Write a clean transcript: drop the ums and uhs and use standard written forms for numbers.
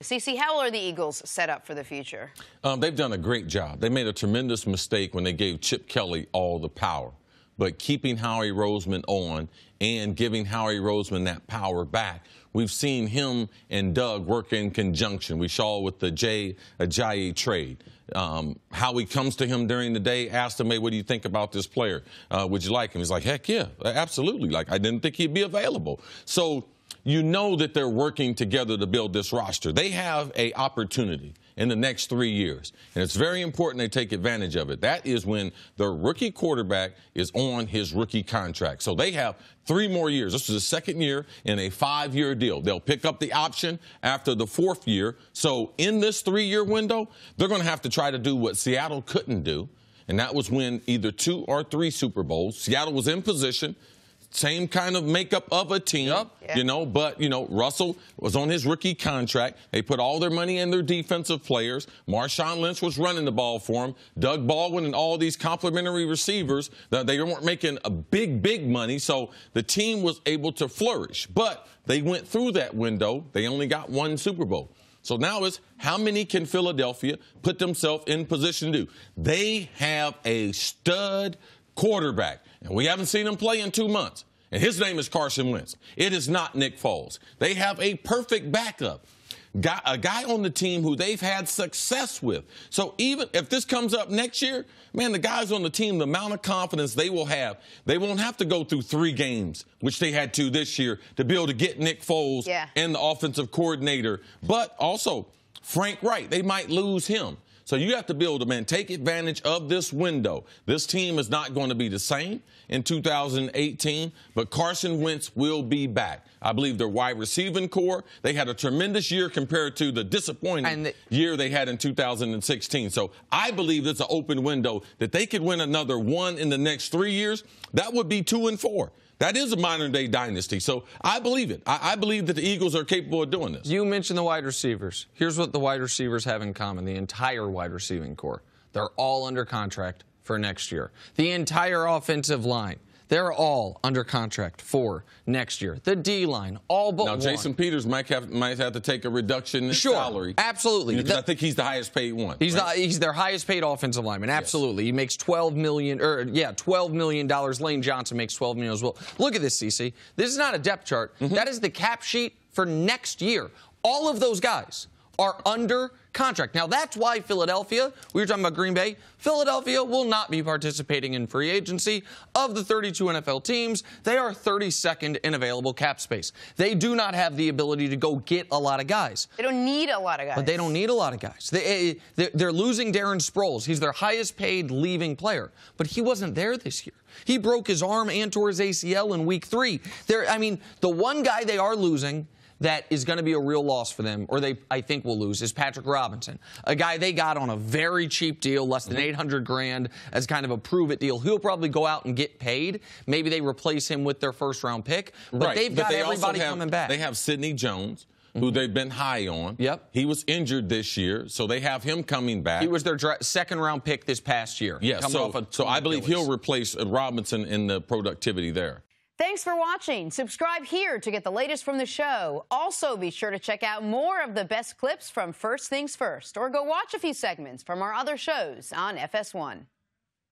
CeCe, how are the Eagles set up for the future? They've done a great job. They made a tremendous mistake when they gave Chip Kelly all the power. But keeping Howie Roseman on and giving Howie Roseman that power back, we've seen him and Doug work in conjunction. We saw with the Ajayi trade. Howie comes to him during the day, asked him, hey, what do you think about this player? Would you like him? He's like, heck yeah, absolutely. Like, I didn't think he'd be available. So you know that they're working together to build this roster. They have an opportunity in the next 3 years, and it's very important they take advantage of it. That is when their rookie quarterback is on his rookie contract. So they have 3 more years. This is the second year in a 5-year deal. They'll pick up the option after the 4th year. So in this 3-year window, they're going to have to try to do what Seattle couldn't do, and that was win either 2 or 3 Super Bowls. Seattle was in position. Same kind of makeup of a team, you know, but, you know, Russell was on his rookie contract. They put all their money in their defensive players. Marshawn Lynch was running the ball for him. Doug Baldwin and all these complimentary receivers, they weren't making a big money, so the team was able to flourish. But they went through that window. They only got 1 Super Bowl. So now it's how many can Philadelphia put themselves in position to do? They have a stud quarterback, and we haven't seen him play in 2 months. And his name is Carson Wentz. It is not Nick Foles. They have a perfect backup, a guy on the team who they've had success with. So even if this comes up next year, man, the guys on the team, the amount of confidence they will have, they won't have to go through 3 games, which they had to this year, to be able to get Nick Foles and the offensive coordinator. But also, Frank Wright, they might lose him. So you have to be able to, man, take advantage of this window. This team is not going to be the same in 2018, but Carson Wentz will be back. I believe their wide receiving core, they had a tremendous year compared to the disappointing year they had in 2016. So I believe it's an open window that they could win another 1 in the next 3 years. That would be 2 and 4. That is a modern-day dynasty, so I believe it. I believe that the Eagles are capable of doing this. You mentioned the wide receivers. Here's what the wide receivers have in common, the entire wide receiving core. They're all under contract for next year. The entire offensive line, they're all under contract for next year. The D-line, all but one. Now, Jason Peters might have to take a reduction in salary. Absolutely. Because I think he's the highest paid one. He's their highest paid offensive lineman. Absolutely. Yes. He makes $12 million. Lane Johnson makes $12 million as well. Look at this, CeCe. This is not a depth chart. That is the cap sheet for next year. All of those guys are under contract. Now, that's why Philadelphia, we were talking about Green Bay, Philadelphia will not be participating in free agency. Of the 32 NFL teams, they are 32nd in available cap space. They do not have the ability to go get a lot of guys. They don't need a lot of guys. But they don't need a lot of guys. They're losing Darren Sproles. He's their highest paid leaving player. But he wasn't there this year. He broke his arm and tore his ACL in week 3. The one guy they are losing that is going to be a real loss for them, or I think will lose, is Patrick Robinson, a guy they got on a very cheap deal, less than $800,000 as kind of a prove-it deal. He'll probably go out and get paid. Maybe they replace him with their first-round pick, but they've got everybody coming back. They have Sidney Jones, who they've been high on. He was injured this year, so they have him coming back. He was their second-round pick this past year. So I believe he'll replace Robinson in the productivity there. Thanks for watching. Subscribe here to get the latest from the show. Also, be sure to check out more of the best clips from First Things First, or go watch a few segments from our other shows on FS1.